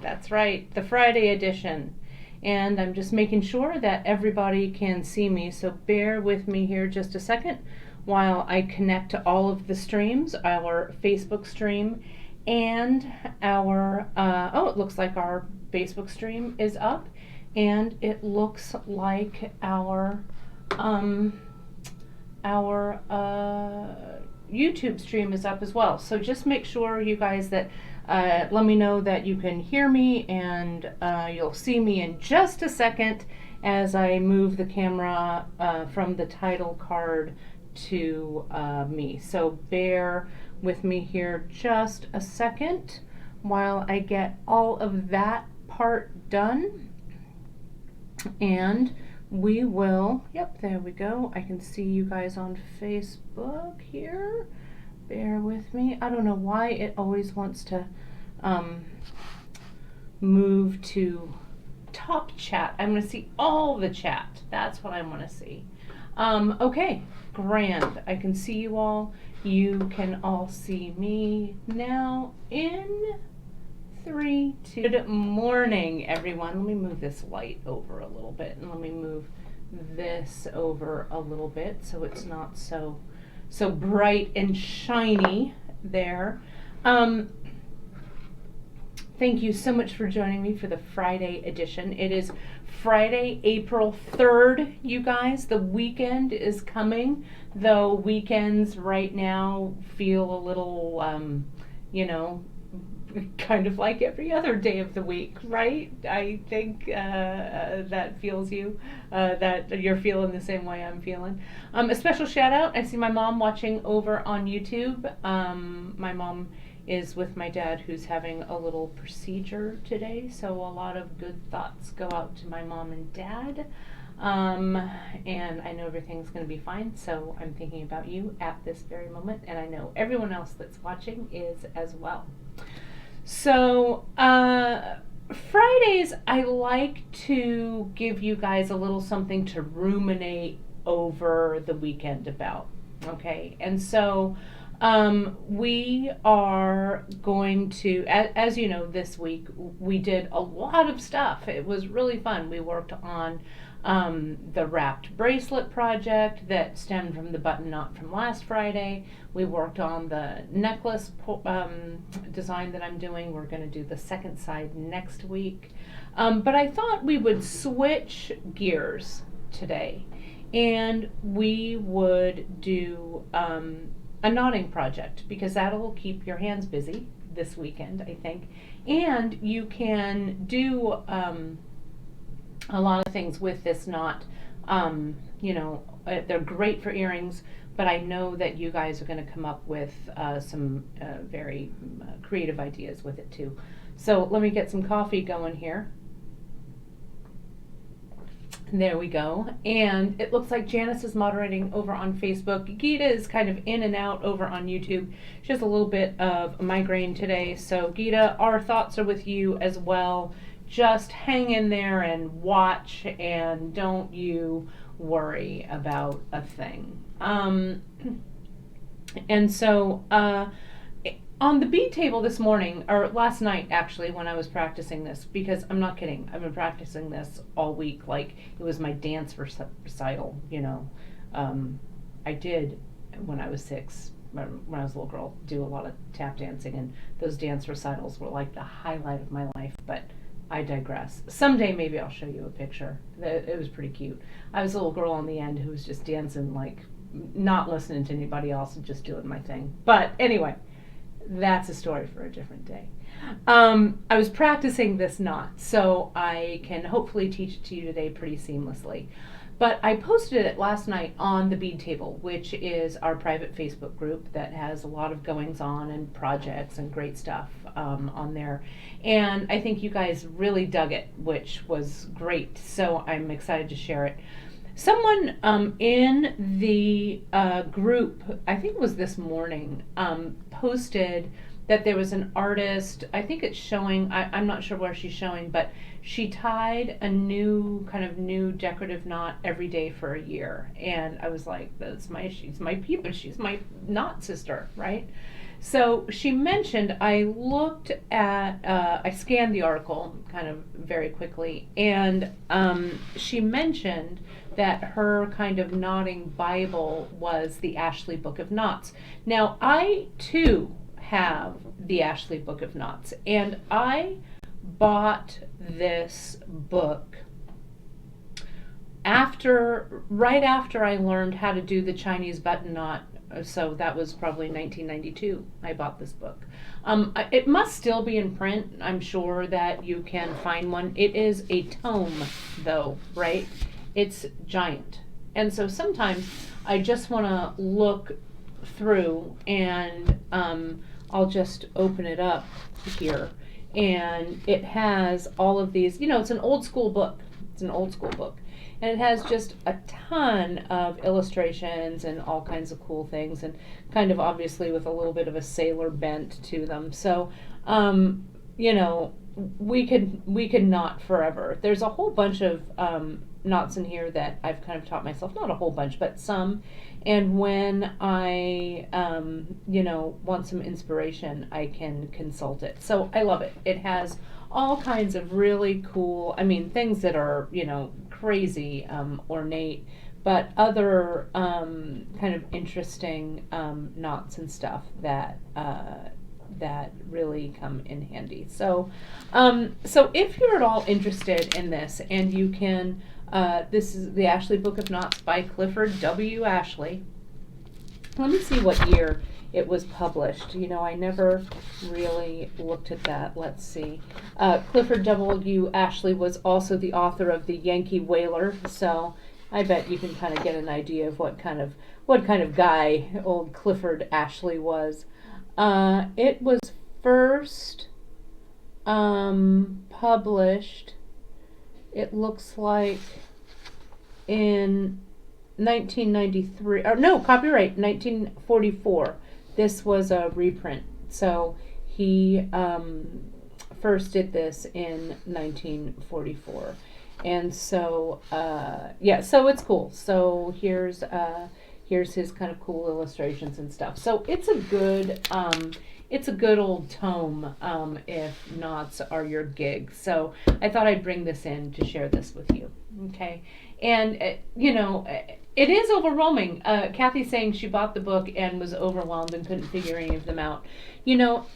That's right, the Friday edition. And I'm just making sure that everybody can see me, so bear with me here just a second while I connect to all of the streams, our Facebook stream and it looks like our Facebook stream is up, and it looks like um, our YouTube stream is up as well. So just make sure, you guys, that let me know that you can hear me, and you'll see me in just a second as I move the camera from the title card to me. So bear with me here just a second while I get all of that part done. And we will, yep, there we go. I can see you guys on Facebook here. Bear with me. I don't know why it always wants to move to top chat. I'm going to see all the chat. That's what I want to see. Okay, grand. I can see you all. You can all see me now in 3, 2. Good morning, everyone. Let me move this light over a little bit, and let me move this over a little bit so it's not so bright and shiny there. Thank you so much for joining me for the Friday edition. It is Friday, April 3rd, you guys. The weekend is coming, though weekends right now feel a little, kind of like every other day of the week, right? I think that feels you, that you're feeling the same way I'm feeling. A special shout out, I see my mom watching over on YouTube. My mom is with my dad, who's having a little procedure today, so a lot of good thoughts go out to my mom and dad. And I know everything's going to be fine, so I'm thinking about you at this very moment, and I know everyone else that's watching is as well. So, Fridays, I like to give you guys a little something to ruminate over the weekend about, okay? And so, we are going to, as you know, this week we did a lot of stuff. It was really fun. We worked on the wrapped bracelet project that stemmed from the button knot from last Friday. We worked on the necklace design that I'm doing. We're going to do the second side next week. But I thought we would switch gears today, and we would do a knotting project, because that'll keep your hands busy this weekend, I think. And you can do a lot of things with this knot. They're great for earrings, but I know that you guys are going to come up with some very creative ideas with it too. So let me get some coffee going here. There we go. And it looks like Janice is moderating over on Facebook. Gita is kind of in and out over on YouTube. She has a little bit of migraine today. So Gita, our thoughts are with you as well. Just hang in there and watch, and don't you worry about a thing. And so on the bead table this morning, or last night actually, when I was practicing this, because I'm not kidding, I've been practicing this all week like it was my dance recital, I did, when I was 6, when I was a little girl, do a lot of tap dancing, and those dance recitals were like the highlight of my life, but I digress. Someday maybe I'll show you a picture. It was pretty cute. I was a little girl on the end who was just dancing, like not listening to anybody else and just doing my thing. But anyway, that's a story for a different day. I was practicing this knot, so I can hopefully teach it to you today pretty seamlessly. But I posted it last night on the Bead Table, which is our private Facebook group that has a lot of goings on and projects and great stuff on there. And I think you guys really dug it, which was great. So I'm excited to share it. Someone in the group, I think it was this morning, posted that there was an artist, I think it's showing, I'm not sure where she's showing, but she tied a new decorative knot every day for a year. And I was like, she's my knot sister, right? So she mentioned, I looked at, I scanned the article kind of very quickly, and she mentioned that her kind of knotting Bible was the Ashley Book of Knots. Now, I too have the Ashley Book of Knots, and I bought this book right after I learned how to do the Chinese button knot. So that was probably 1992. I bought this book. It must still be in print. I'm sure that you can find one. It is a tome, though, right? It's giant. And so sometimes I just want to look through, and I'll just open it up here. And it has all of these, it's an old school book. It's an old school book. And it has just a ton of illustrations and all kinds of cool things, and kind of obviously with a little bit of a sailor bent to them. So, we could knot forever. There's a whole bunch of knots in here that I've kind of taught myself. Not a whole bunch, but some. And when I, want some inspiration, I can consult it. So I love it. It has all kinds of really cool, things that are, crazy, ornate, but other kind of interesting knots and stuff that really come in handy. So if you're at all interested in this, and you can, this is the Ashley Book of Knots by Clifford W. Ashley. Let me see what year it was published. I never really looked at that. Let's see. Clifford W. Ashley was also the author of The Yankee Whaler, so I bet you can kind of get an idea of what kind of guy old Clifford Ashley was. It was first published, it looks like, in 1993, or no, copyright 1944. This was a reprint. So he first did this in 1944. And so, so it's cool. So here's his kind of cool illustrations and stuff. So it's a good old tome if knots are your gig. So I thought I'd bring this in to share this with you. Okay. And, it is overwhelming. Kathy's saying she bought the book and was overwhelmed and couldn't figure any of them out.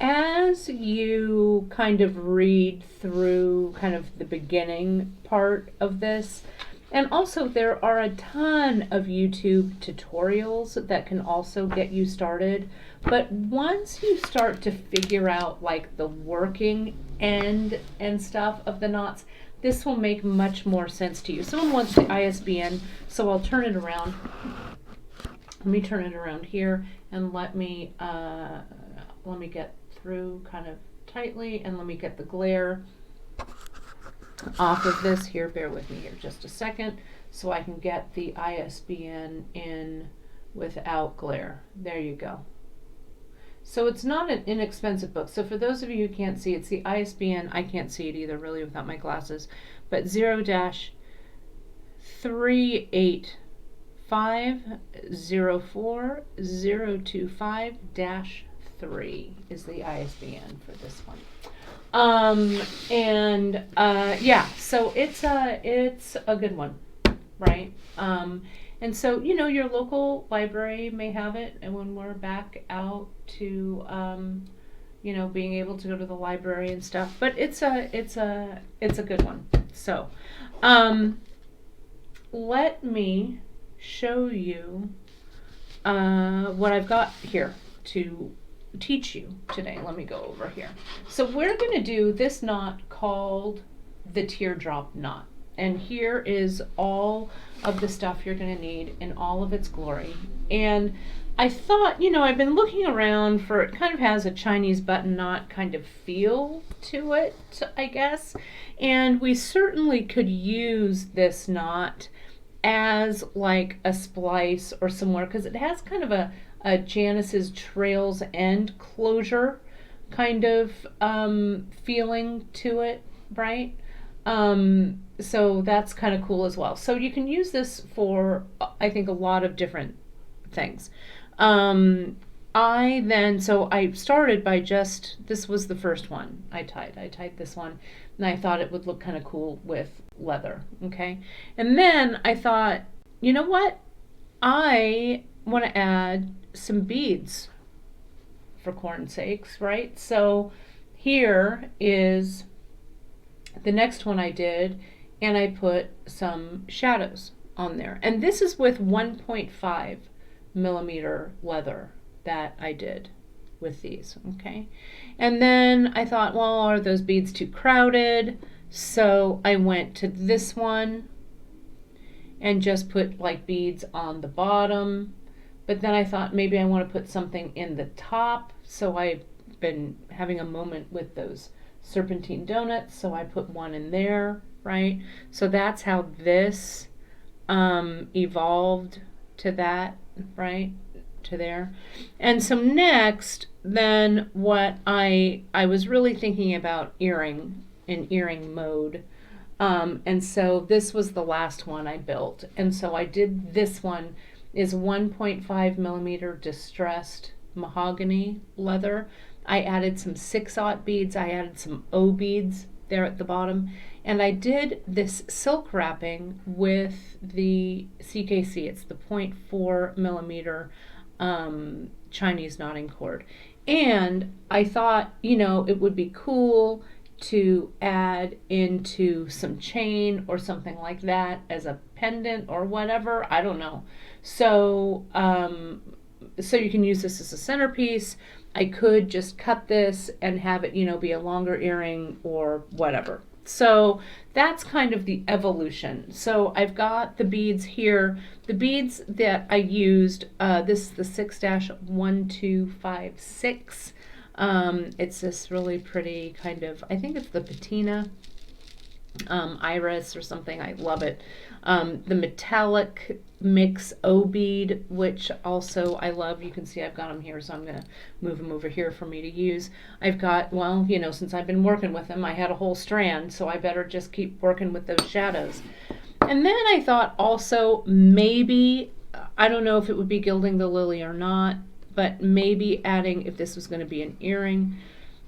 As you kind of read through kind of the beginning part of this, and also there are a ton of YouTube tutorials that can also get you started. But once you start to figure out like the working end and stuff of the knots, this will make much more sense to you. Someone wants the ISBN, so I'll turn it around. Let me turn it around here, and let me get through kind of tightly, and let me get the glare off of this here. Bear with me here just a second, so I can get the ISBN in without glare. There you go. So it's not an inexpensive book. So for those of you who can't see, it's the ISBN. I can't see it either really without my glasses. But 0-38504-025-3 is the ISBN for this one. So it's a good one, right? And so, your local library may have it, and when we're back out to, being able to go to the library and stuff, but it's a good one. So, let me show you, what I've got here to teach you today. Let me go over here. So we're going to do this knot called the teardrop knot. And here is all of the stuff you're going to need in all of its glory. And I thought, I've been looking around for, it kind of has a Chinese button knot kind of feel to it, I guess. And we certainly could use this knot as like a splice or somewhere, because it has kind of a Janice's Trails End closure kind of feeling to it, right? So that's kind of cool as well. So you can use this for, I think, a lot of different things. so I started by this was the first one I tied. I tied this one, and I thought it would look kind of cool with leather, okay? And then I thought, you know what? I want to add some beads for corn's sakes, right? So here is the next one I did, and I put some shadows on there. And this is with 1.5 millimeter leather that I did with these, okay? And then I thought, well, are those beads too crowded? So I went to this one and just put like beads on the bottom. But then I thought maybe I want to put something in the top. So I've been having a moment with those serpentine donuts. So I put one in there, right? So that's how this evolved to that, right? To there. And so next, then what I was really thinking about earring mode. And so this was the last one I built. And so I did this one is 1.5 millimeter distressed mahogany leather. I added some 6/0 beads. I added some O beads there at the bottom. And I did this silk wrapping with the CKC. It's the 0.4 millimeter Chinese knotting cord. And I thought, it would be cool to add into some chain or something like that as a pendant or whatever. I don't know. So, so you can use this as a centerpiece. I could just cut this and have it, be a longer earring or whatever. So that's kind of the evolution. So I've got the beads here. The beads that I used, this is the 6-1256. It's this really pretty kind of, I think it's the patina iris or something. I love it. The metallic mix O bead, which also I love. You can see I've got them here, so I'm going to move them over here for me to use. I've got, well, since I've been working with them, I had a whole strand, so I better just keep working with those shadows. And then I thought also maybe, I don't know if it would be gilding the lily or not, but maybe adding, if this was going to be an earring,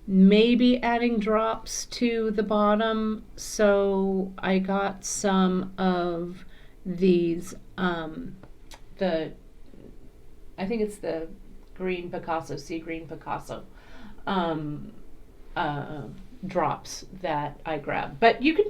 maybe adding drops to the bottom. So I got some of these, I think it's the green Picasso, sea green Picasso, drops that I grabbed. But you could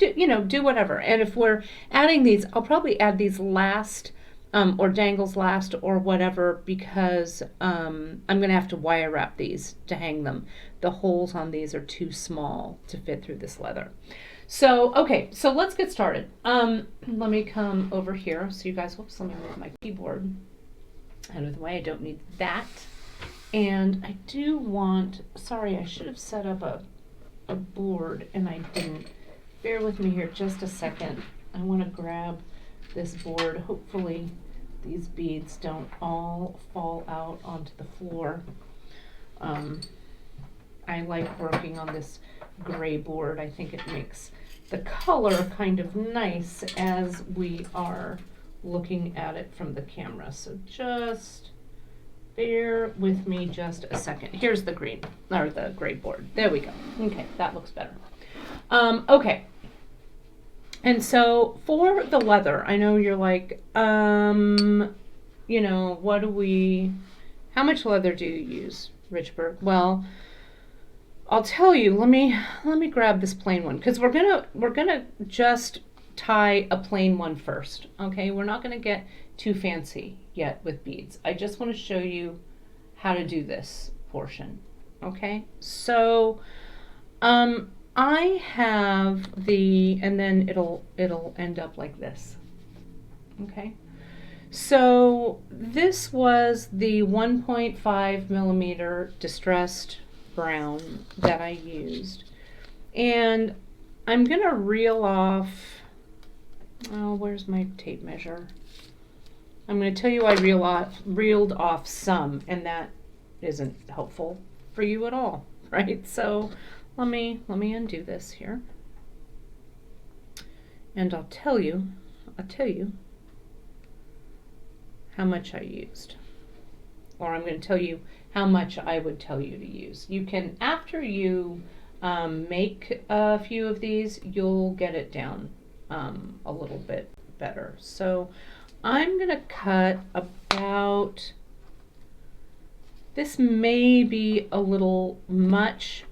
do whatever. And if we're adding these, I'll probably add these last, or dangles last or whatever, because I'm going to have to wire wrap these to hang them. The holes on these are too small to fit through this leather. So, okay, so let's get started. Let me come over here so you guys, whoops, let me move my keyboard out of the way. I don't need that. And I do want, sorry, I should have set up a board and I didn't. Bear with me here just a second. I want to grab this board. Hopefully these beads don't all fall out onto the floor. I like working on this gray board. I think it makes the color kind of nice as we are looking at it from the camera. So just bear with me just a second. Here's the green, or the gray board. There we go. Okay, that looks better. Okay. And so for the leather, I know you're like, how much leather do you use, Richburg? Well, I'll tell you, let me grab this plain one, because we're gonna just tie a plain one first. Okay, we're not gonna get too fancy yet with beads. I just want to show you how to do this portion. Okay, so I have and then it'll end up like this. Okay, so this was the 1.5 millimeter distressed brown that I used, and I'm gonna reel off, oh, where's my tape measure? I'm going to tell you I reeled off some, and that isn't helpful for you at all, right? So let me undo this here, and I'll tell you how much I used, or I'm going to tell you how much I would tell you to use. You can, after you make a few of these, you'll get it down a little bit better. So I'm gonna cut about, this may be a little much,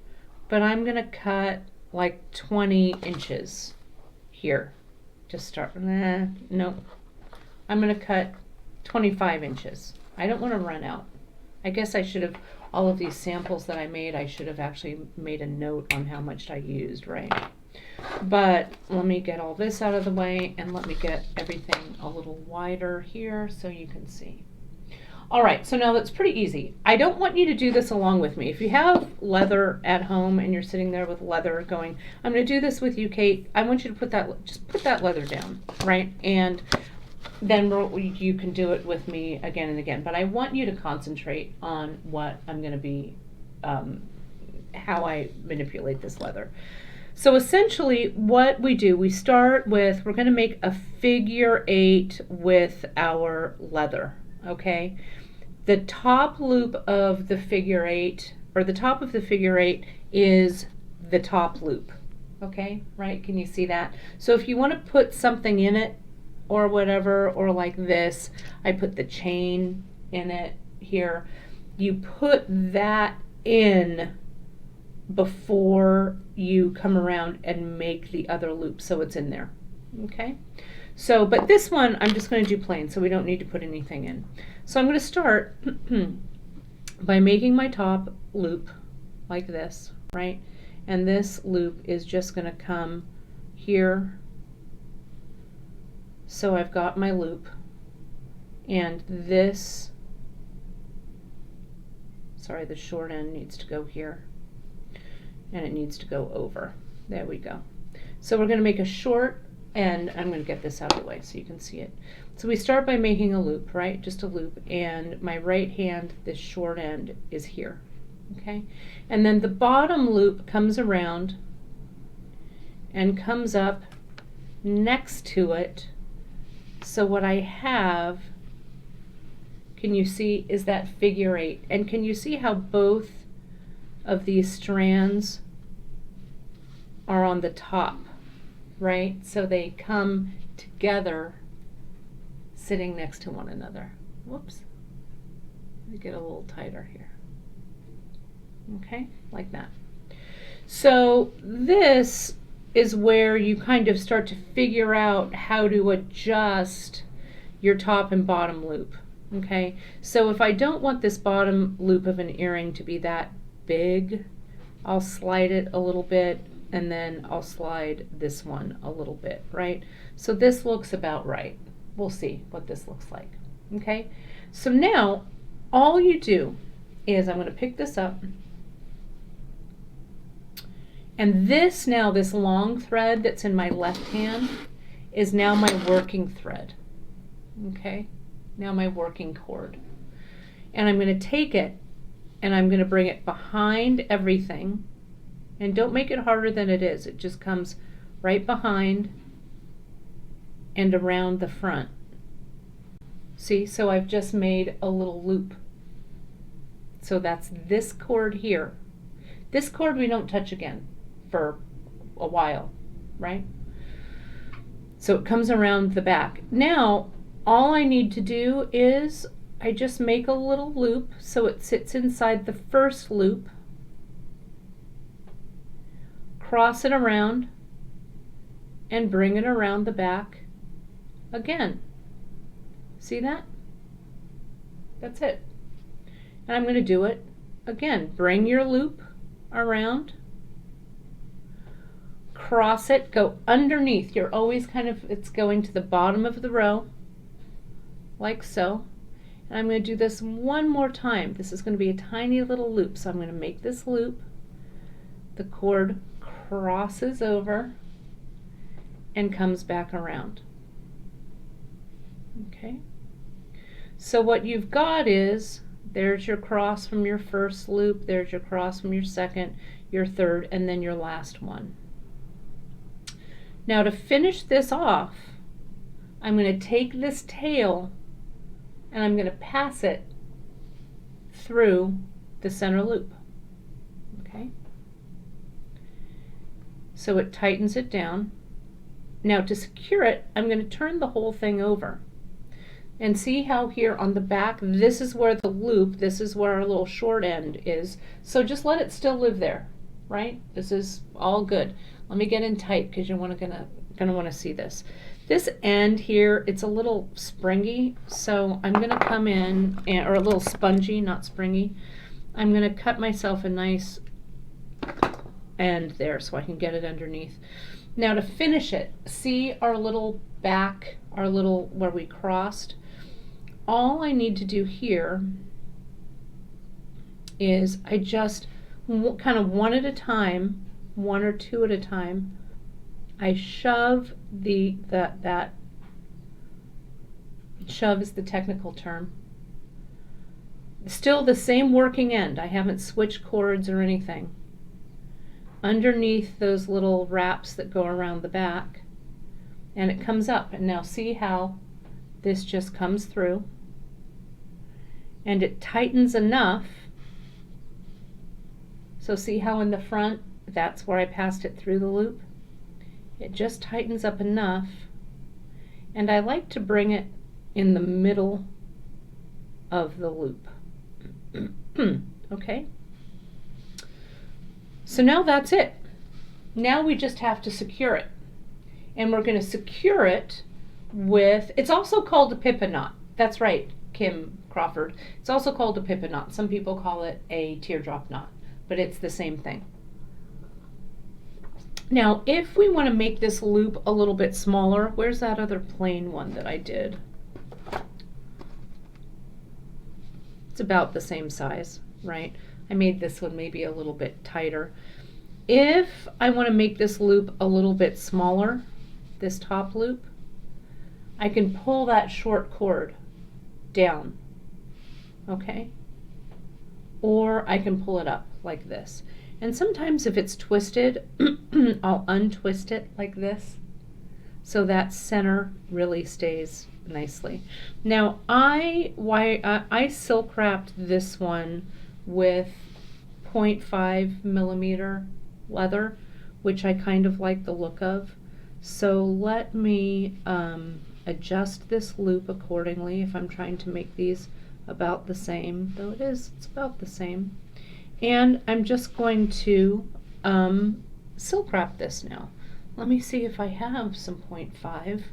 but I'm gonna cut like 20 inches here to start. No, I'm gonna cut 25 inches. I don't want to run out. I guess I should have, all of these samples that I made, I should have actually made a note on how much I used, right? But let me get all this out of the way and let me get everything a little wider here so you can see. All right, so now that's pretty easy. I don't want you to do this along with me. If you have leather at home and you're sitting there with leather going, I'm going to do this with you, Kate. I want you to put that, just put that leather down, right? And then you can do it with me again and again. But I want you to concentrate on what I'm going to be, how I manipulate this leather. So essentially what we do, we start with, we're going to make a figure 8 with our leather, okay? The top loop of the figure 8, or the top of the figure 8 is the top loop, okay? Right, can you see that? So if you want to put something in it or whatever, or like this, I put the chain in it here, you put that in before you come around and make the other loop, so it's in there, okay? So, but this one I'm just going to do plain, so we don't need to put anything in. So I'm going to start by making my top loop like this, right? And this loop is just going to come here. So I've got my loop, and this, sorry, the short end needs to go here, and it needs to go over. There we go. So we're going to make a short, and I'm going to get this out of the way so you can see it. So we start by making a loop, right? Just a loop, and my right hand, this short end, is here, okay? And then the bottom loop comes around and comes up next to it. So what I have, can you see, is that figure 8. And can you see how both of these strands are on the top, right? So they come together sitting next to one another. Whoops. Let me get a little tighter here. Okay, like that. So this is where you kind of start to figure out how to adjust your top and bottom loop. Okay, so if I don't want this bottom loop of an earring to be that big, I'll slide it a little bit, and then I'll slide this one a little bit, right? So this looks about right. We'll see what this looks like. Okay, so now all you do is, I'm going to pick this up, and this now, this long thread that's in my left hand is now my working thread. Okay, now my working cord. And I'm going to take it and I'm going to bring it behind everything. And don't make it harder than it is. It just comes right behind and around the front. See, so I've just made a little loop. So that's this cord here. This cord we don't touch again for a while, right? So it comes around the back. Now, all I need to do is I just make a little loop so it sits inside the first loop, cross it around, and bring it around the back again. See that? That's it. And I'm going to do it again. Bring your loop around, cross it, go underneath. You're always kind of, it's going to the bottom of the row, like so. And I'm going to do this one more time. This is going to be a tiny little loop. So I'm going to make this loop. The cord crosses over and comes back around. Okay. So what you've got is, there's your cross from your first loop, there's your cross from your second, your third, and then your last one. Now to finish this off, I'm going to take this tail and I'm going to pass it through the center loop. Okay? So it tightens it down. Now to secure it, I'm going to turn the whole thing over. And see how here on the back, this is where the loop, this is where our little short end is. So just let it still live there, right? This is all good. Let me get in tight because you're gonna want to see this. This end here, it's a little springy, so I'm gonna come in, or a little spongy, not springy. I'm gonna cut myself a nice end there so I can get it underneath. Now to finish it, see our little back, our little, where we crossed? All I need to do here is I just kind of one at a time, one or two at a time, I shove that shove is the technical term. Still the same working end. I haven't switched cords or anything. Underneath those little wraps that go around the back, and it comes up. And now see how this just comes through, and it tightens enough. So see how in the front, that's where I passed it through the loop? It just tightens up enough, and I like to bring it in the middle of the loop. Okay? So now that's it. Now we just have to secure it. And we're going to secure it with, it's also called a pippin knot. That's right, Kim Crawford. It's also called a pippin knot. Some people call it a teardrop knot, but it's the same thing. Now, if we want to make this loop a little bit smaller, where's that other plain one that I did? It's about the same size, right? I made this one maybe a little bit tighter. If I want to make this loop a little bit smaller, this top loop, I can pull that short cord down, okay? Or I can pull it up like this. And sometimes if it's twisted, I'll untwist it like this so that center really stays nicely. Now I silk wrapped this one with 0.5 millimeter leather, which I kind of like the look of. So let me adjust this loop accordingly if I'm trying to make these about the same, though it's about the same. And I'm just going to silk wrap this now. Let me see if I have some 0.5.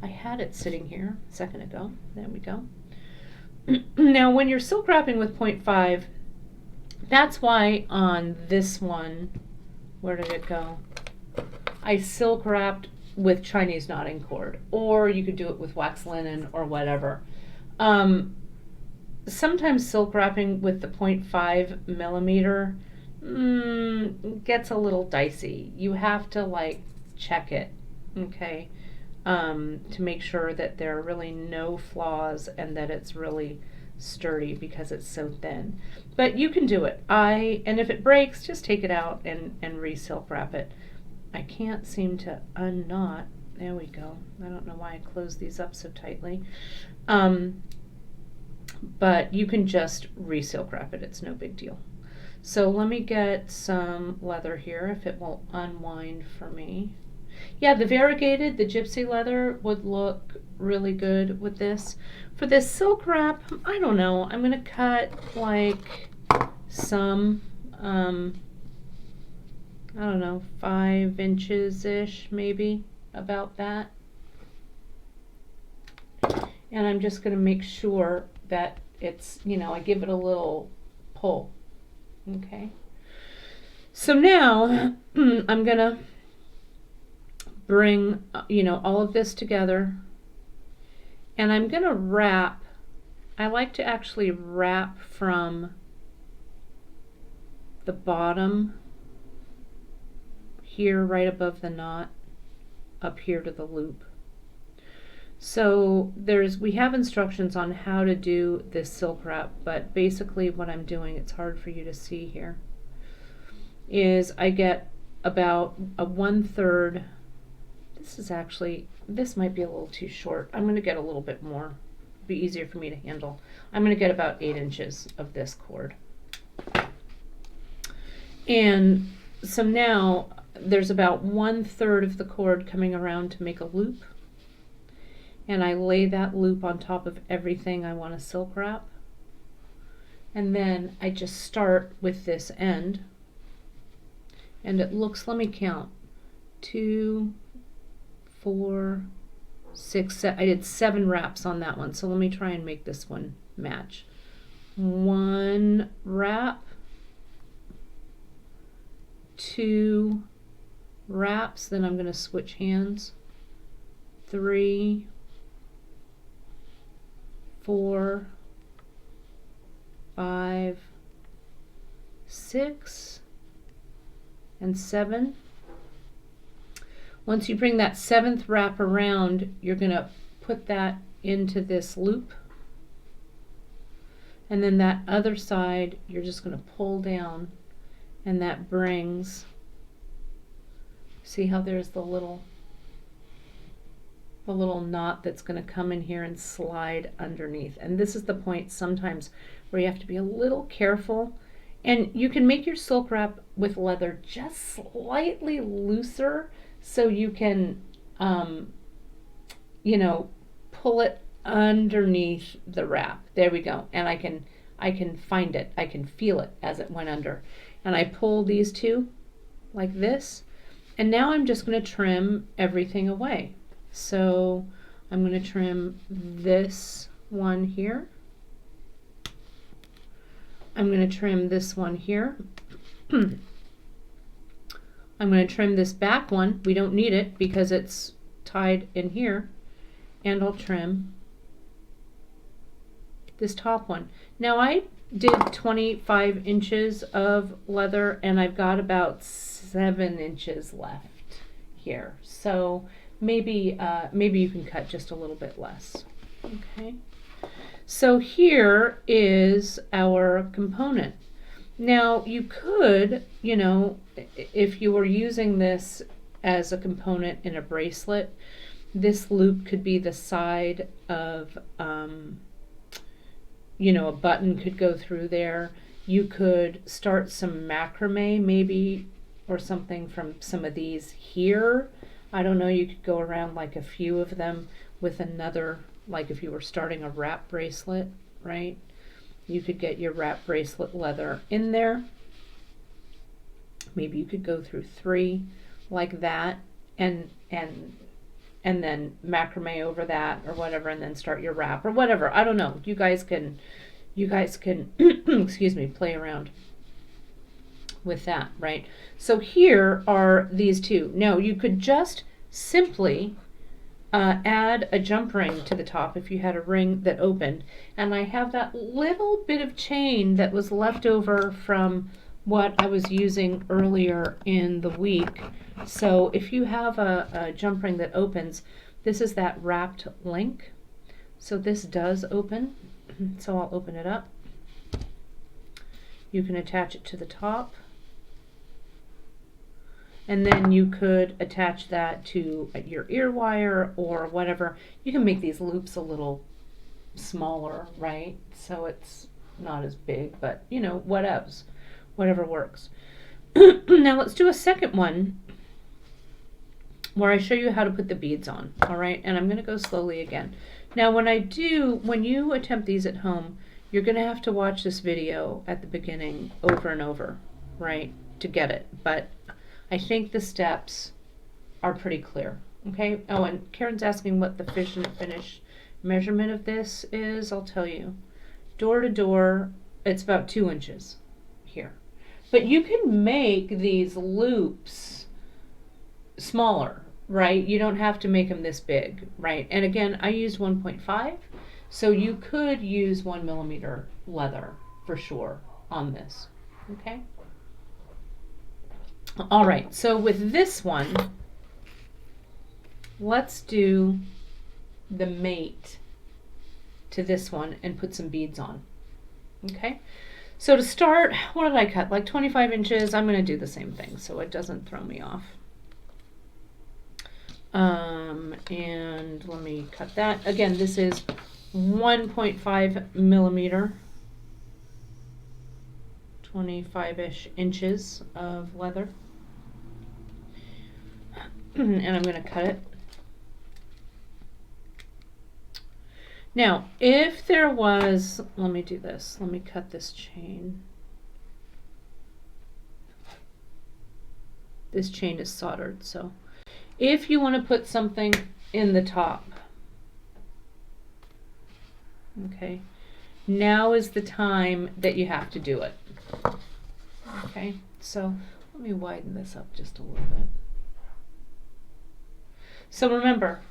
I had it sitting here a second ago. There we go. Now when you're silk wrapping with 0.5, that's why on this one, where did it go? I silk wrapped with Chinese knotting cord, or you could do it with wax linen or whatever. Sometimes silk wrapping with the 0.5 millimeter gets a little dicey. You have to like check it, okay, to make sure that there are really no flaws and that it's really sturdy because it's so thin. But you can do it. And if it breaks, just take it out and re-silk wrap it. I can't seem to unknot. There we go. I don't know why I closed these up so tightly. But you can just re-silk wrap it. It's no big deal. So let me get some leather here if it will unwind for me. Yeah, the variegated, the gypsy leather would look really good with this. For this silk wrap, I don't know. I'm going to cut like some, I don't know, 5 inches-ish, maybe, about that. And I'm just going to make sure that it's, I give it a little pull. Okay. So now I'm going to bring, all of this together, and I'm going to wrap. I like to actually wrap from the bottom here right above the knot up here to the loop. So we have instructions on how to do this silk wrap, but basically what I'm doing, it's hard for you to see here, is I get about a 1/3. This might be a little too short. I'm going to get a little bit more. It'll be easier for me to handle. I'm going to get about 8 inches of this cord. And so now there's about 1/3 of the cord coming around to make a loop. And I lay that loop on top of everything I want to silk wrap. And then I just start with this end. And it looks, let me count, 2, 4, 6, 7. I did 7 wraps on that one. So let me try and make this one match. 1 wrap, 2 wraps, then I'm going to switch hands, 3, 4, 5, 6, and 7. Once you bring that 7th wrap around, you're going to put that into this loop, and then that other side you're just going to pull down, and that brings, see how there's the little knot that's going to come in here and slide underneath. And this is the point sometimes where you have to be a little careful. And you can make your silk wrap with leather just slightly looser so you can, you know, pull it underneath the wrap. There we go. And I can find it. I can feel it as it went under. And I pull these two like this. And now I'm just going to trim everything away. So I'm going to trim this one here. I'm going to trim this one here. I'm going to trim this back one. We don't need it because it's tied in here. And I'll trim this top one. Now I did 25 inches of leather and I've got about 7 inches left here. So maybe you can cut just a little bit less. Okay. So here is our component. Now you could, you know, if you were using this as a component in a bracelet, this loop could be the side of, you know, a button could go through there. You could start some macrame maybe or something from some of these here. I don't know, you could go around like a few of them with another, like if you were starting a wrap bracelet, right? You could get your wrap bracelet leather in there. Maybe you could go through 3 like that and then macrame over that or whatever, and then start your wrap or whatever. I don't know. You guys can excuse me, play around with that, right? So here are these two. Now you could just simply add a jump ring to the top if you had a ring that opened. And I have that little bit of chain that was left over from what I was using earlier in the week. So if you have a jump ring that opens, this is that wrapped link. So this does open. So I'll open it up. You can attach it to the top. And then you could attach that to your ear wire or whatever. You can make these loops a little smaller, right? So it's not as big, but you know, whatever works. Now let's do a second one where I show you how to put the beads on, all right? And I'm going to go slowly again. Now when you attempt these at home, you're going to have to watch this video at the beginning over and over, right, to get it. But I think the steps are pretty clear, okay? Oh, and Karen's asking what the finish measurement of this is. I'll tell you. Door to door, it's about 2 inches here. But you can make these loops smaller, right? You don't have to make them this big, right? And again, I used 1.5, so you could use 1 millimeter leather for sure on this, okay? All right, so with this one, let's do the mate to this one and put some beads on, okay? So to start, what did I cut? Like 25 inches. I'm going to do the same thing so it doesn't throw me off. And let me cut that. Again, this is 1.5 millimeter. 25-ish inches of leather. And I'm going to cut it. Now, if there was, let me do this. Let me cut this chain. This chain is soldered, so if you want to put something in the top, okay, now is the time that you have to do it. Okay, so let me widen this up just a little bit. So remember,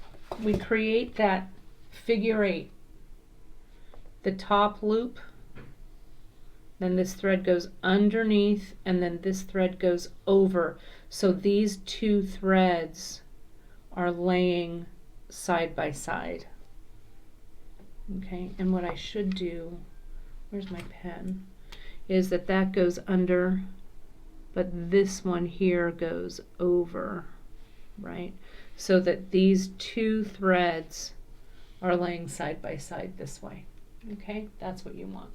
we create that figure 8, the top loop, then this thread goes underneath, and then this thread goes over. So these two threads are laying side by side. Okay, and what I should do, where's my pen, is that goes under, but this one here goes over, right? So that these two threads are laying side by side this way. Okay, that's what you want.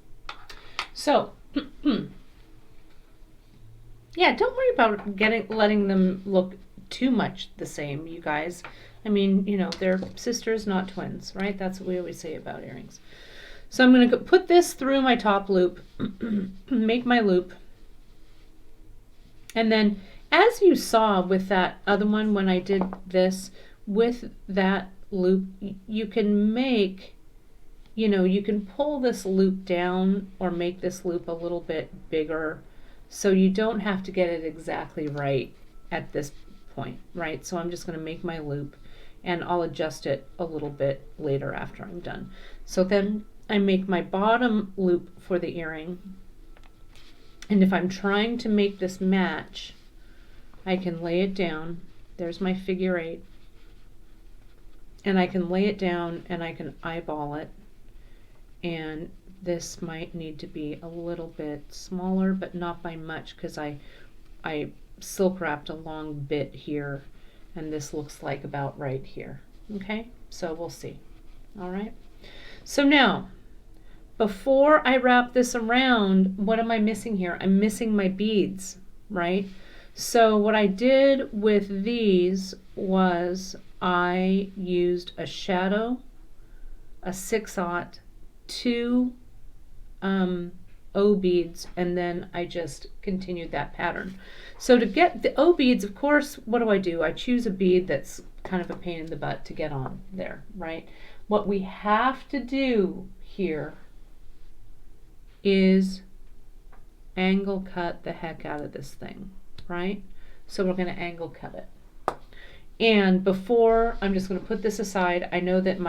So, yeah, don't worry about letting them look too much the same, you guys. I mean, you know, they're sisters, not twins, right? That's what we always say about earrings. So I'm going to put this through my top loop, make my loop, and then as you saw with that other one when I did this, with that loop, you can make, you know, you can pull this loop down or make this loop a little bit bigger, so you don't have to get it exactly right at this point, right? So I'm just going to make my loop, and I'll adjust it a little bit later after I'm done. So then I make my bottom loop for the earring, and if I'm trying to make this match, I can lay it down. There's my figure 8, and I can lay it down and I can eyeball it. And this might need to be a little bit smaller, but not by much, because I silk wrapped a long bit here, and this looks like about right here. Okay, so we'll see. All right, so now before I wrap this around, what am I missing here? I'm missing my beads, right? So what I did with these was I used a shadow, a 6/0, 2 O beads, and then I just continued that pattern. So to get the O beads, of course, what do? I choose a bead that's kind of a pain in the butt to get on there, right? What we have to do here is angle cut the heck out of this thing, right? So we're going to angle cut it. And before, I'm just going to put this aside. I know that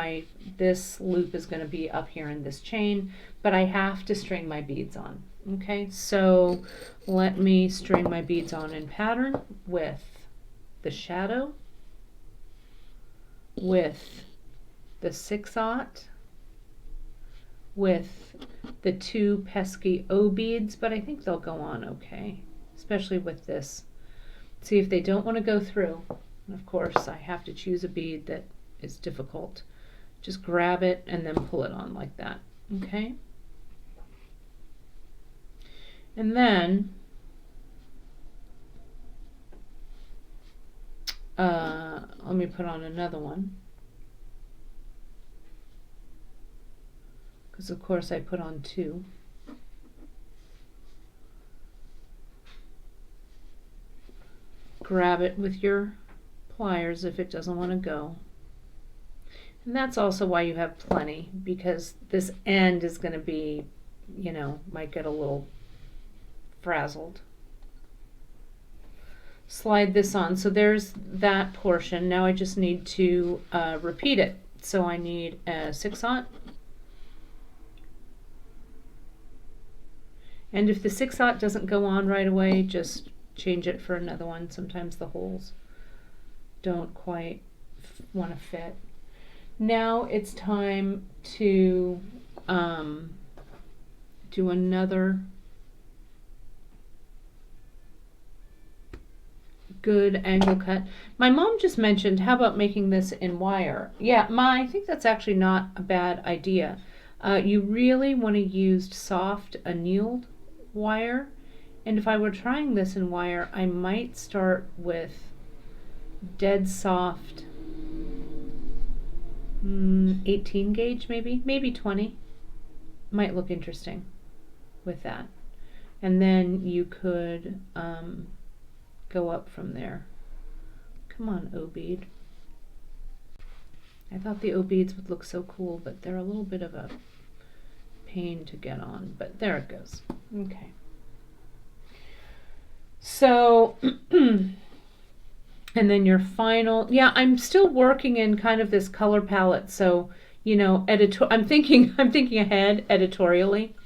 this loop is going to be up here in this chain, but I have to string my beads on. Okay, so let me string my beads on in pattern with the shadow, with the 6/0, with the 2 pesky O beads, but I think they'll go on okay, especially with this. See, if they don't want to go through, of course, I have to choose a bead that is difficult. Just grab it and then pull it on like that, okay? And then let me put on another one, because of course I put on 2. Grab it with your pliers if it doesn't want to go. And that's also why you have plenty, because this end is going to be, you know, might get a little frazzled. Slide this on. So there's that portion. Now I just need to repeat it. So I need a 6/0. And if the 6/0 doesn't go on right away, just change it for another one. Sometimes the holes don't quite want to fit. Now it's time to do another good angle cut. My mom just mentioned, how about making this in wire? Yeah, I think that's actually not a bad idea. You really want to use soft annealed wire, And if I were trying this in wire, I might start with dead soft 18 gauge, maybe 20. Might look interesting with that. And then you could go up from there. Come on, O bead. I thought the O beads would look so cool, but they're a little bit of a pain to get on, but there it goes. Okay. So, and then your final, yeah, I'm still working in kind of this color palette. So, you know, I'm thinking ahead editorially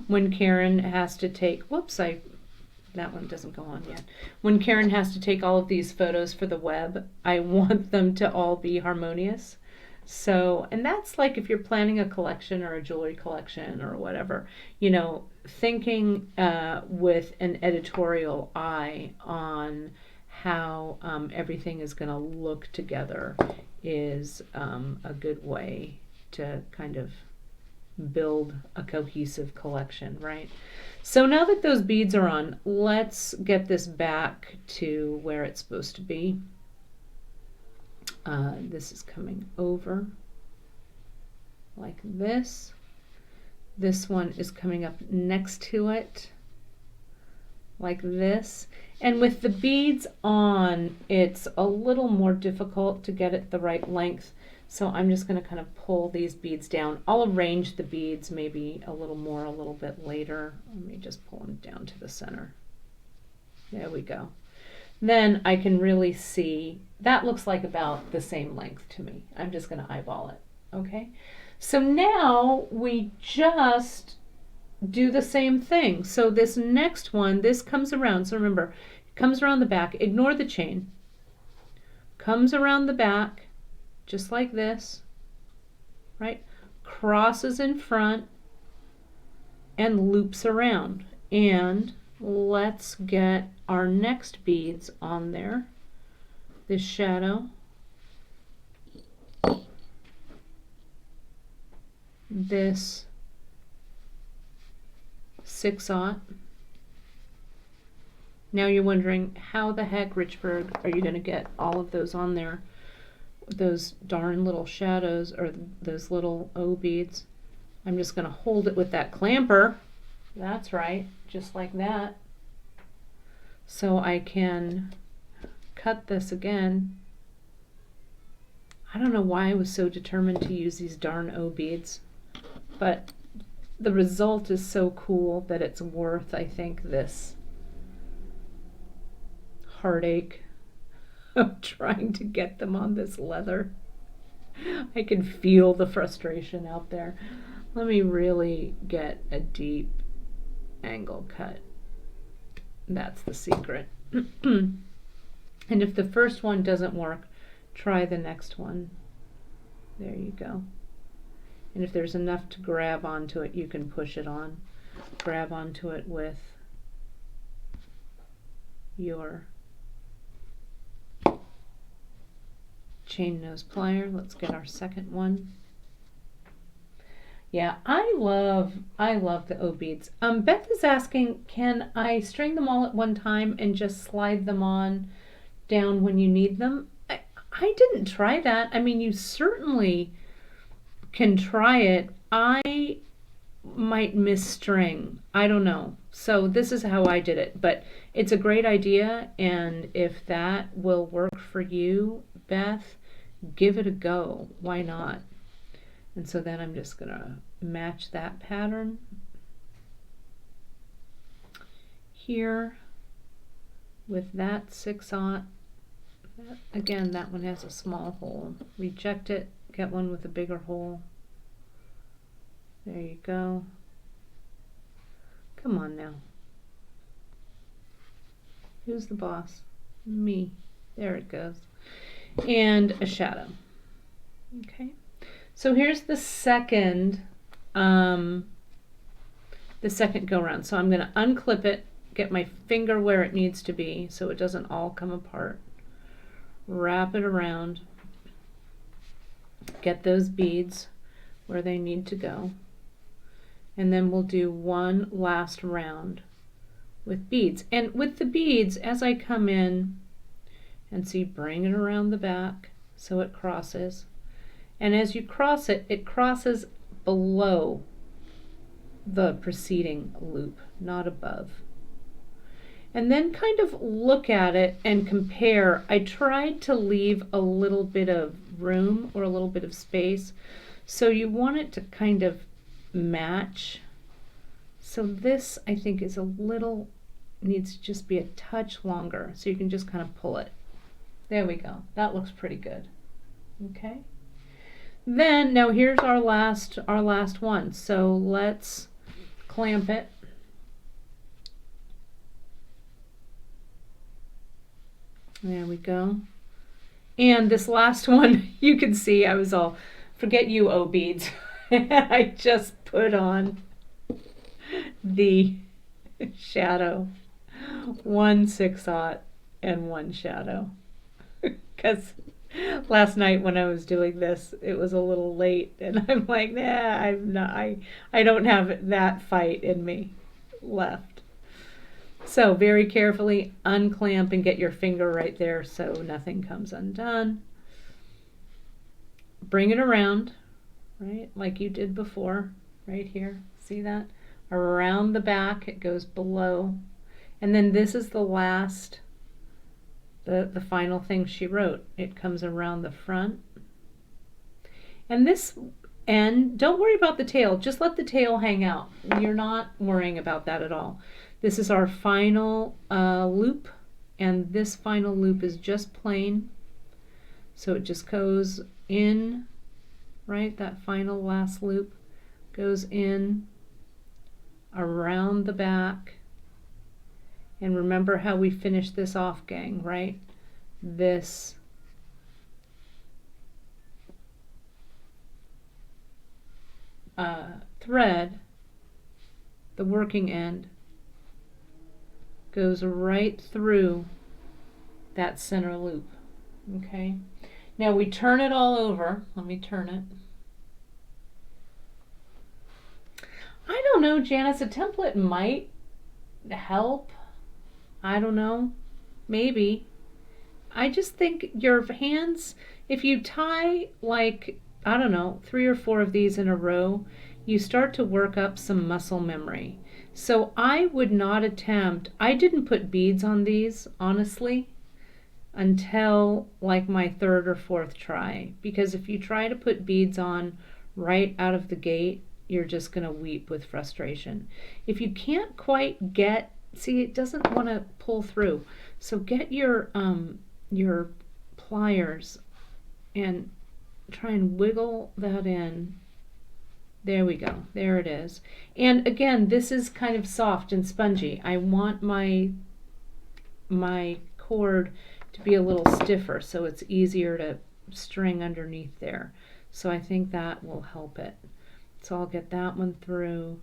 when Karen has to take, that one doesn't go on yet. When Karen has to take all of these photos for the web, I want them to all be harmonious. So, and that's like if you're planning a collection or a jewelry collection or whatever, you know, thinking with an editorial eye on how everything is going to look together is a good way to kind of build a cohesive collection, right? So now that those beads are on, let's get this back to where it's supposed to be. This is coming over like this. This one is coming up next to it like this. And with the beads on, it's a little more difficult to get it the right length. So I'm just going to kind of pull these beads down. I'll arrange the beads maybe a little more a little bit later. Let me just pull them down to the center. There we go. Then I can really see, that looks like about the same length to me. I'm just going to eyeball it, okay? So now we just do the same thing. So this next one, this comes around. So remember, it comes around the back. Ignore the chain. Comes around the back, just like this, right? Crosses in front and loops around. And let's get our next beads on there. This shadow. This 6/0. Now you're wondering, how the heck, Richburg, are you going to get all of those on there? Those darn little shadows, or those little O beads. I'm just going to hold it with that clamper. That's right, just like that. So I can cut this again. I don't know why I was so determined to use these darn O beads, but the result is so cool that it's worth, I think, this heartache of trying to get them on this leather. I can feel the frustration out there. Let me really get a deep angle cut. That's the secret. And if the first one doesn't work, try the next one. There you go. And if there's enough to grab onto it, you can push it on. Grab onto it with your chain nose plier. Let's get our second one. Yeah, I love the O beads. Beth is asking, can I string them all at one time and just slide them on down when you need them? I didn't try that. I mean, you certainly can try it. I might miss string. I don't know. So this is how I did it, but it's a great idea, and if that will work for you, Beth, give it a go. Why not? And so then I'm just going to match that pattern here with that 6/0. Again, that one has a small hole. Reject it, get one with a bigger hole. There you go. Come on now. Who's the boss? Me. There it goes. And a shadow. Okay. So here's the second go around. So I'm going to unclip it, get my finger where it needs to be so it doesn't all come apart. Wrap it around. Get those beads where they need to go. And then we'll do one last round with beads. And with the beads, as I come in and see, bring it around the back so it crosses. And as you cross it, it crosses below the preceding loop, not above. And then kind of look at it and compare. I tried to leave a little bit of room or a little bit of space. So you want it to kind of match. So this, I think, is a little, needs to just be a touch longer. So you can just kind of pull it. There we go. That looks pretty good. Okay. Then, now here's our last one. So let's clamp it. There we go. And this last one, you can see I was all, forget you, oh beads. I just put on the shadow, 1 6/0 and 1 shadow. Because last night when I was doing this, it was a little late, and I'm like, nah, I don't have that fight in me left. So very carefully unclamp and get your finger right there so nothing comes undone. Bring it around, right, like you did before, right here. See that? Around the back, it goes below. And then this is the last, the final thing she wrote. It comes around the front. And this end, don't worry about the tail, just let the tail hang out. You're not worrying about that at all. This is our final loop, and this final loop is just plain. So it just goes in, right? That final last loop goes in around the back. And remember how we finished this off, gang, right? This thread, the working end, goes right through that center loop. Okay, now we turn it all over. Let me turn it. I don't know, Janice, a template might help. I don't know, maybe. I just think your hands, if you tie like, I don't know, 3 or 4 of these in a row, you start to work up some muscle memory. So I would not attempt, I didn't put beads on these, honestly, until like my 3rd or 4th try. Because if you try to put beads on right out of the gate, you're just going to weep with frustration. If you can't quite get, see, it doesn't want to pull through. So get your pliers and try and wiggle that in. There we go. There it is. And again, this is kind of soft and spongy. I want my cord to be a little stiffer so it's easier to string underneath there. So I think that will help it. So I'll get that one through.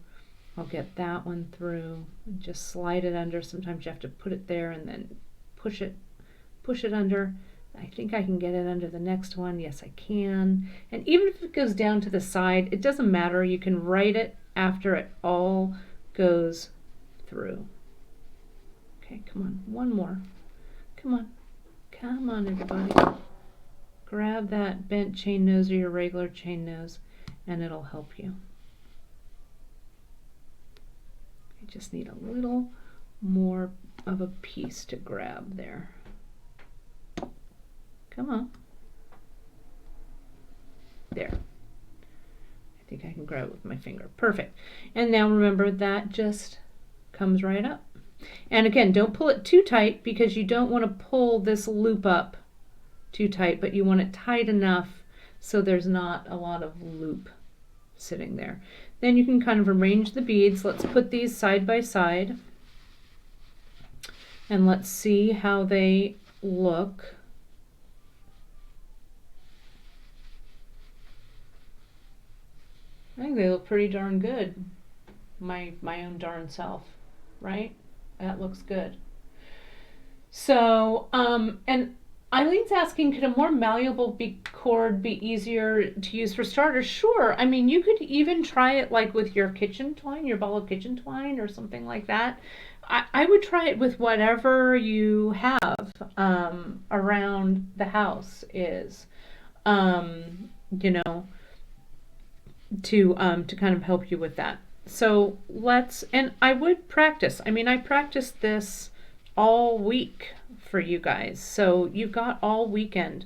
I'll get that one through. Just slide it under. Sometimes you have to put it there and then push it under. I think I can get it under the next one. Yes, I can. And even if it goes down to the side, it doesn't matter. You can write it after it all goes through. Okay, come on. One more. Come on. Come on, everybody. Grab that bent chain nose or your regular chain nose, and it'll help you. I just need a little more of a piece to grab there. Come on. There. I think I can grab it with my finger. Perfect. And now remember that just comes right up. And again, don't pull it too tight because you don't want to pull this loop up too tight, but you want it tight enough so there's not a lot of loop sitting there. Then you can kind of arrange the beads. Let's put these side by side and let's see how they look. I think they look pretty darn good. My own darn self, right? That looks good. So, and Eileen's asking, could a more malleable cord be easier to use for starters? Sure. I mean, you could even try it like with your kitchen twine, your ball of kitchen twine or something like that. I would try it with whatever you have around the house is, you know, to kind of help you with that. So let's, and I would practice. I mean, I practiced this all week for you guys. So you've got all weekend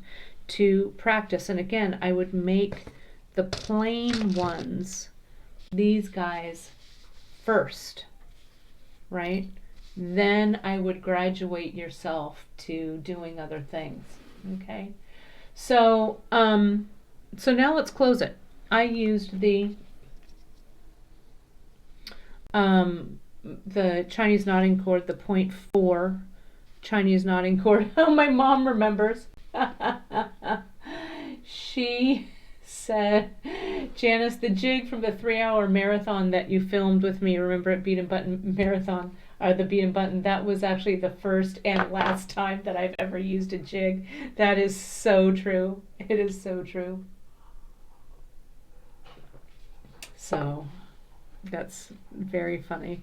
to practice. And again, I would make the plain ones, these guys, first, right? Then I would graduate yourself to doing other things. Okay. So, so now let's close it. I used the Chinese knotting cord, the 0.4 Chinese knotting cord. Oh, my mom remembers. She said, Janice, the jig from the 3-hour marathon that you filmed with me, remember at Beat and Button Marathon, or the Beat and Button, that was actually the first and last time that I've ever used a jig. That is so true. It is so true. So that's very funny.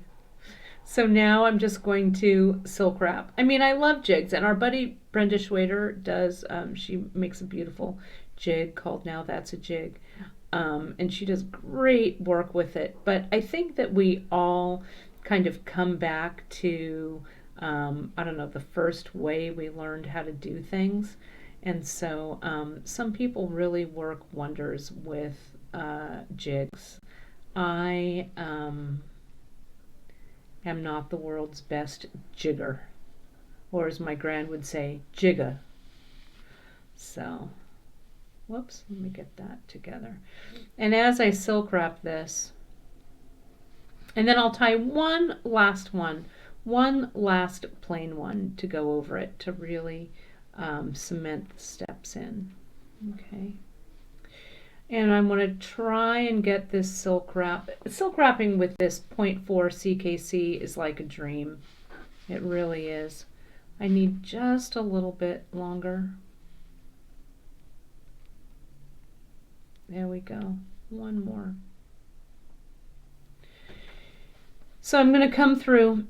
So now I'm just going to silk wrap. I mean, I love jigs, and our buddy Brenda Schwader does, she makes a beautiful jig called Now That's a Jig. And she does great work with it. But I think that we all kind of come back to, I don't know, the first way we learned how to do things. And so some people really work wonders with jigs. I am not the world's best jigger, or as my grand would say, jigga. So, whoops, let me get that together. And as I silk wrap this, and then I'll tie one last plain one to go over it to really cement the steps in. Okay. And I'm going to try and get this silk wrap. Silk wrapping with this 0.4 CKC is like a dream. It really is. I need just a little bit longer. There we go. One more. So I'm going to come through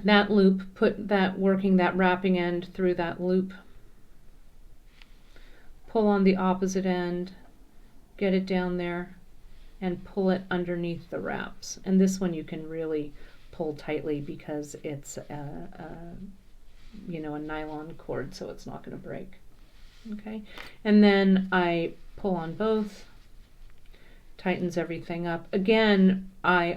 that loop, put that wrapping end through that loop. Pull on the opposite end, get it down there, and pull it underneath the wraps. And this one you can really pull tightly because it's a nylon cord, so it's not going to break. Okay, and then I pull on both, tightens everything up. Again, I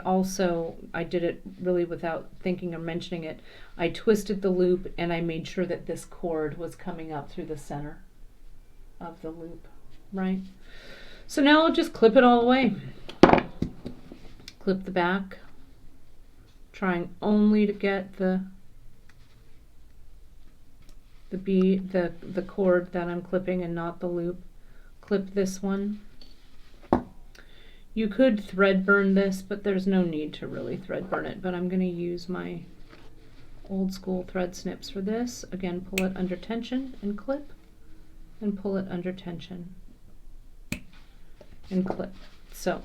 did it really without thinking or mentioning it. I twisted the loop and I made sure that this cord was coming up through the center of the loop, right? So now I'll just clip it all the way. Clip the back, trying only to get the cord that I'm clipping and not the loop. Clip this one. You could thread burn this, but there's no need to really thread burn it, but I'm going to use my old school thread snips for this. Again, pull it under tension and clip, and pull it under tension and clip. So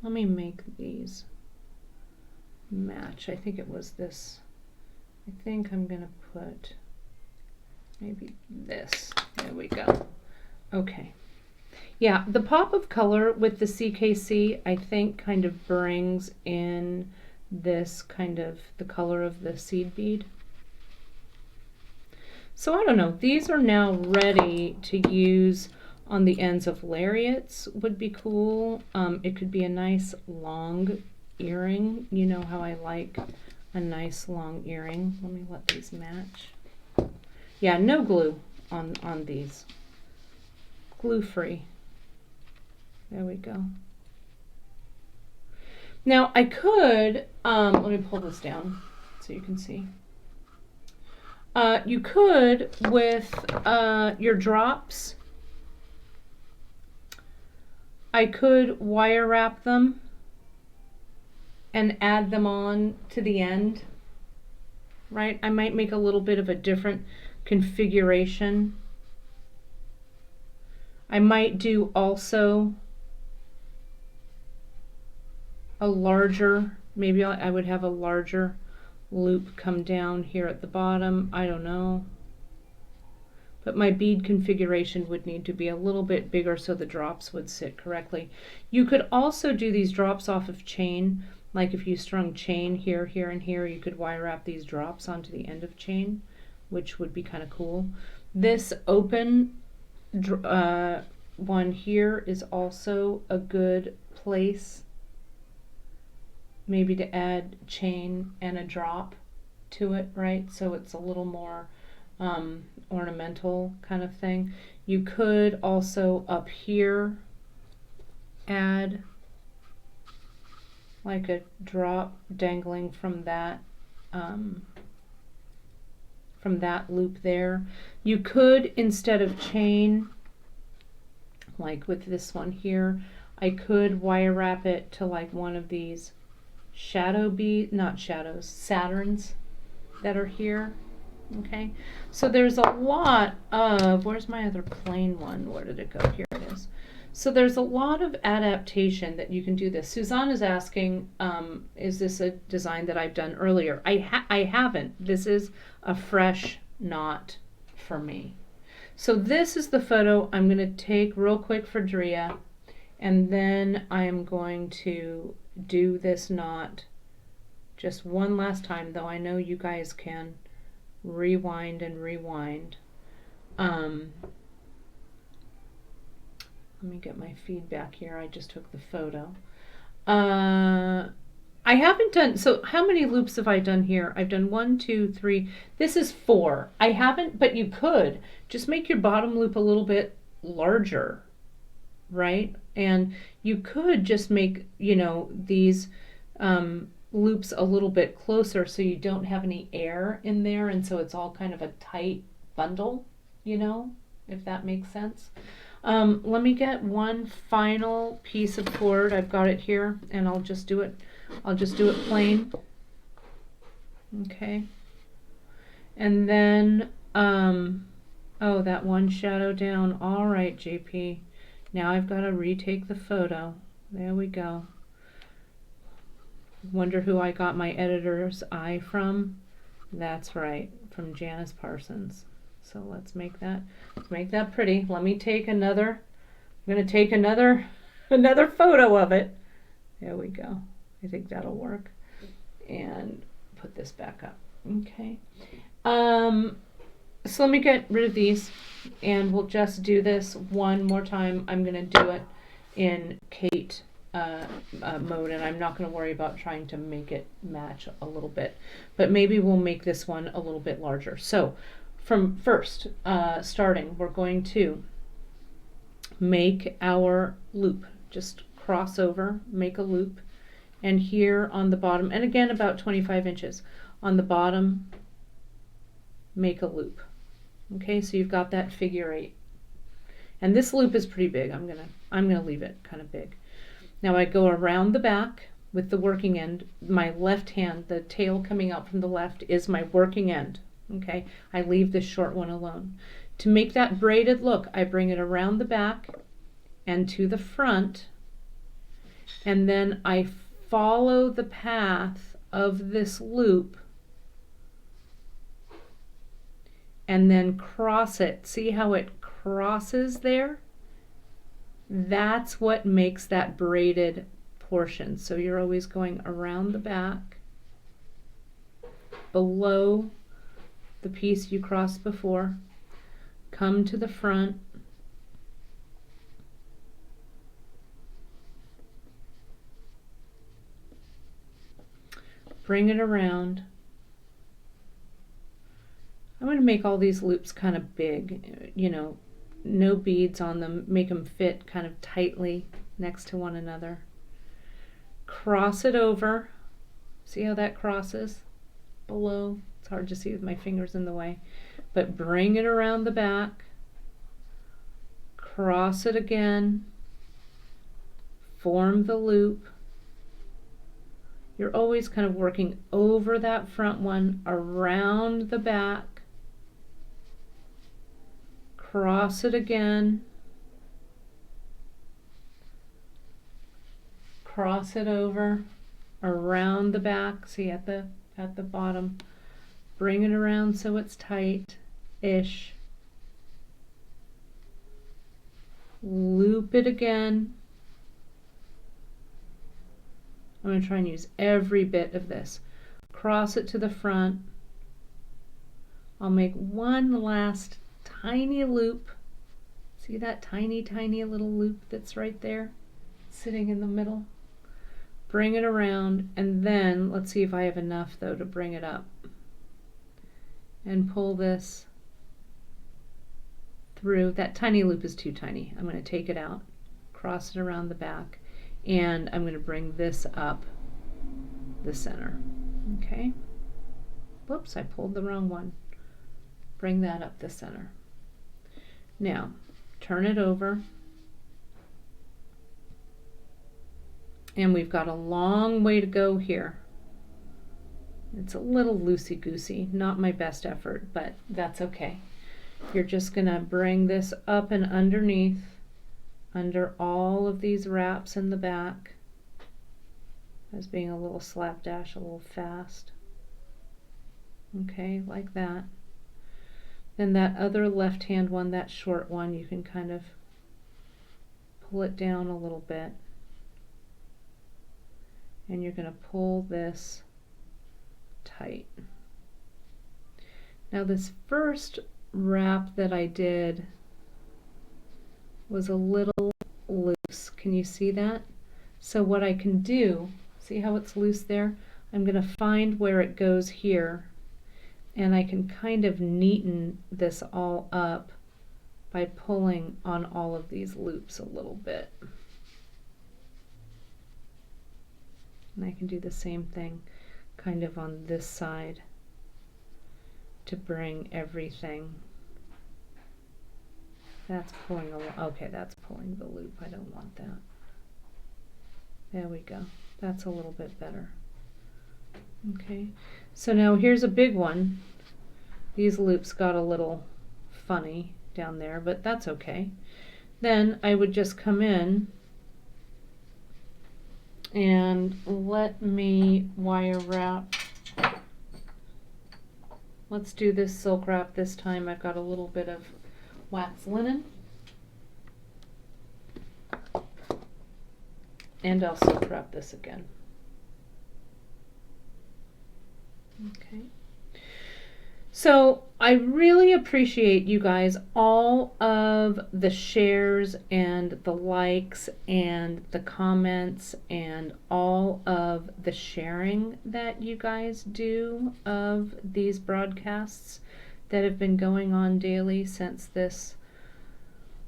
let me make these match. I think it was this. I think I'm going to put maybe this. There we go. Okay. Yeah, the pop of color with the CKC, I think, kind of brings in this kind of the color of the seed bead. So I don't know, these are now ready to use on the ends of lariats, would be cool. It could be a nice long earring. You know how I like a nice long earring. Let me let these match. Yeah, no glue on these. Glue free. There we go. Now I could, let me pull this down so you can see. You could, with your drops, I could wire wrap them and add them on to the end, right? I might make a little bit of a different configuration. I might do also a larger, maybe I would have a larger loop come down here at the bottom. I don't know. But my bead configuration would need to be a little bit bigger so the drops would sit correctly. You could also do these drops off of chain, like if you strung chain here, here, and here, you could wire wrap these drops onto the end of chain, which would be kind of cool. This open one here is also a good place maybe to add chain and a drop to it, right? So it's a little more ornamental kind of thing. You could also up here add like a drop dangling from that loop there. You could, instead of chain, like with this one here, I could wire wrap it to like one of these shadow bead, not shadows, Saturns that are here. Okay, so there's a lot of, where's my other plain one? Where did it go? Here it is. So there's a lot of adaptation that you can do this. Suzanne is asking, is this a design that I've done earlier? I haven't. This is a fresh knot for me. So this is the photo I'm going to take real quick for Drea, and then I'm going to do this knot just one last time, though I know you guys can rewind and rewind. Let me get my feedback here. I just took the photo. I haven't done, so how many loops have I done here? I've done 1, 2, 3. This is 4. I haven't, but you could just make your bottom loop a little bit larger, right? And you could just make, you know, these loops a little bit closer so you don't have any air in there, and so it's all kind of a tight bundle, you know, if that makes sense. Let me get one final piece of cord. I've got it here, and I'll just do it plain. Okay. And then oh, that one shadow down. All right, JP. Now I've got to retake the photo. There we go. Wonder who I got my editor's eye from? That's right, from Janice Parsons. So let's make that pretty. Let me take another, I'm going to take another photo of it. There we go. I think that'll work. And put this back up. Okay. So let me get rid of these, and we'll just do this one more time. I'm going to do it in Kate mode, and I'm not going to worry about trying to make it match a little bit, but maybe we'll make this one a little bit larger. So from first, starting, we're going to make our loop. Just cross over, make a loop, and here on the bottom, and again about 25 inches on the bottom, make a loop. Okay, so you've got that figure 8, and this loop is pretty big. I'm gonna leave it kind of big. Now I go around the back with the working end. My left hand, the tail coming out from the left, is my working end. Okay, I leave this short one alone. To make that braided look, I bring it around the back and to the front, and then I follow the path of this loop and then cross it. See how it crosses there? That's what makes that braided portion. So you're always going around the back, below the piece you crossed before, come to the front, bring it around. I'm going to make all these loops kind of big, you know, no beads on them, make them fit kind of tightly next to one another. Cross it over. See how that crosses below? It's hard to see with my fingers in the way, but bring it around the back, cross it again, form the loop. You're always kind of working over that front one, around the back, cross it again, cross it over around the back, see at the bottom, bring it around so it's tight-ish, loop it again. I'm going to try and use every bit of this. Cross it to the front. I'll make one last tiny loop. See that tiny little loop that's right there, sitting in the middle? Bring it around, and then let's see if I have enough though to bring it up. And pull this through. That tiny loop is too tiny. I'm going to take it out, cross it around the back, and I'm going to bring this up the center. Okay. Whoops, I pulled the wrong one. Bring that up the center. Now, turn it over. And we've got a long way to go here. It's a little loosey-goosey, not my best effort, but that's okay. You're just going to bring this up and underneath, under all of these wraps in the back. As being a little slapdash, a little fast. Okay, like that. Then that other left-hand one, that short one, you can kind of pull it down a little bit. And you're going to pull this tight. Now this first wrap that I did was a little loose. Can you see that? So what I can do, see how it's loose there? I'm going to find where it goes here, and I can kind of neaten this all up by pulling on all of these loops a little bit. And I can do the same thing kind of on this side to bring everything. That's pulling okay, that's pulling the loop. I don't want that. There we go. That's a little bit better. Okay, so now here's a big one. These loops got a little funny down there, but that's okay. Then I would just come in and let me wire wrap. Let's do this silk wrap this time. I've got a little bit of wax linen. And I'll silk wrap this again. Okay. So I really appreciate you guys, all of the shares and the likes and the comments and all of the sharing that you guys do of these broadcasts that have been going on daily since this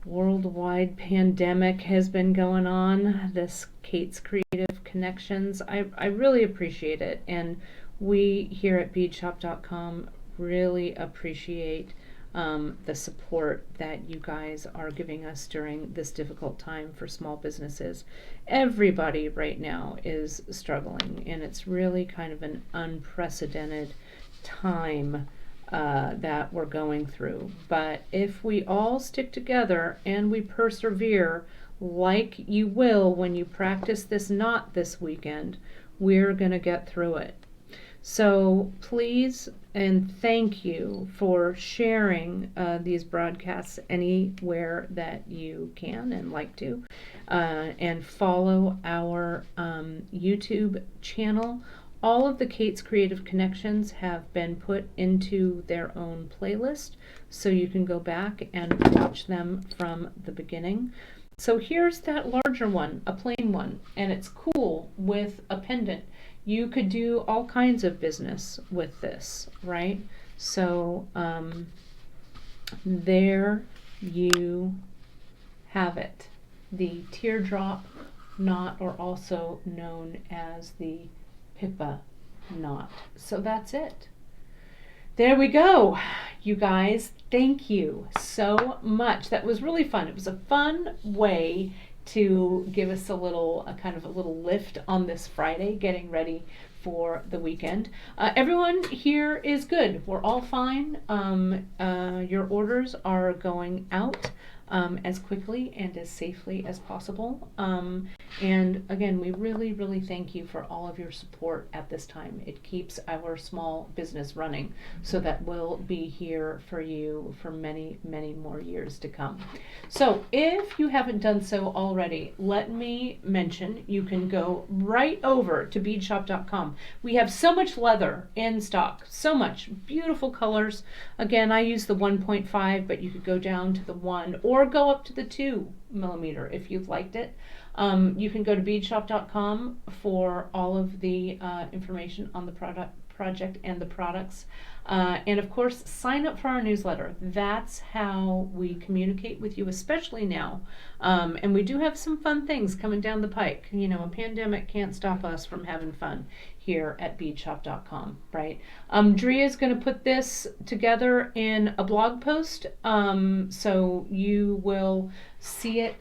worldwide pandemic has been going on, this Kate's Creative Connections. I really appreciate it, and we here at beadshop.com really appreciate the support that you guys are giving us during this difficult time for small businesses. Everybody right now is struggling, and it's really kind of an unprecedented time that we're going through. But if we all stick together and we persevere, like you will when you practice this knot this weekend, we're going to get through it. So please and thank you for sharing these broadcasts anywhere that you can and like to, and follow our YouTube channel. All of the Kate's Creative Connections have been put into their own playlist, so you can go back and watch them from the beginning. So here's that larger one, a plain one, and it's cool with a pendant. You could do all kinds of business with this, right? So there you have it. The teardrop knot, or also known as the Pippa knot. So that's it. There we go, you guys. Thank you so much. That was really fun. It was a fun way to give us a kind of a little lift on this Friday, getting ready for the weekend. Everyone here is good. We're all fine. Your orders are going out. as quickly and as safely as possible. And again, we really, really thank you for all of your support at this time. It keeps our small business running so that we'll be here for you for many, many more years to come. So if you haven't done so already, let me mention you can go right over to beadshop.com. We have so much leather in stock, so much beautiful colors. Again, I use the 1.5, but you could go down to the 1 or go up to the 2mm if you've liked it. You can go to beadshop.com for all of the information on the project and the products. And of course, sign up for our newsletter. That's how we communicate with you, especially now. And we do have some fun things coming down the pike. You know, a pandemic can't stop us from having fun here at beadshop.com, right? Drea is going to put this together in a blog post, so you will see it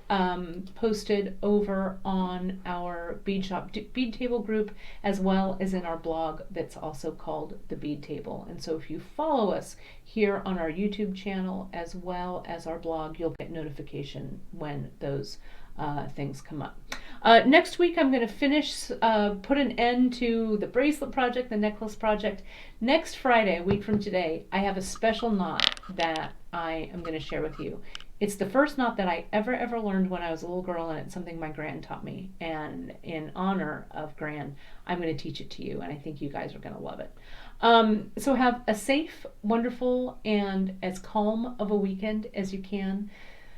posted over on our Bead Shop Bead Table group, as well as in our blog that's also called The Bead Table. And so if you follow us here on our YouTube channel as well as our blog, you'll get notification when those things come up. Next week I'm going to finish, put an end to the bracelet project, the necklace project. Next Friday, a week from today, I have a special knot that I am going to share with you. It's the first knot that I ever learned when I was a little girl, and it's something my Gran taught me. And in honor of Gran, I'm going to teach it to you, and I think you guys are going to love it. So have a safe, wonderful, and as calm of a weekend as you can.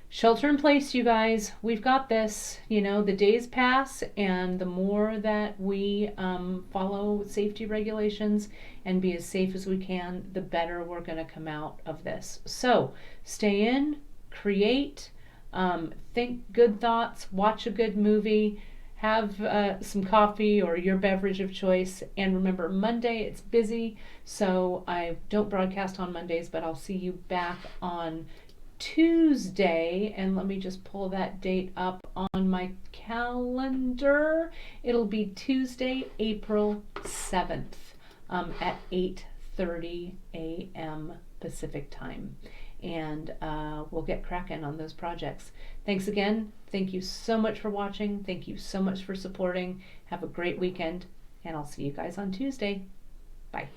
Shelter in place, you guys. We've got this. You know, the days pass, and the more that we follow safety regulations and be as safe as we can, the better we're going to come out of this. So stay in, create, think good thoughts, watch a good movie, have some coffee or your beverage of choice. And remember, Monday it's busy, so I don't broadcast on Mondays, but I'll see you back on Tuesday, and let me just pull that date up on my calendar. It'll be Tuesday, April 7th at 8:30 a.m. Pacific time. And we'll get cracking on those projects. Thanks again. Thank you so much for watching. Thank you so much for supporting. Have a great weekend, and I'll see you guys on Tuesday. Bye.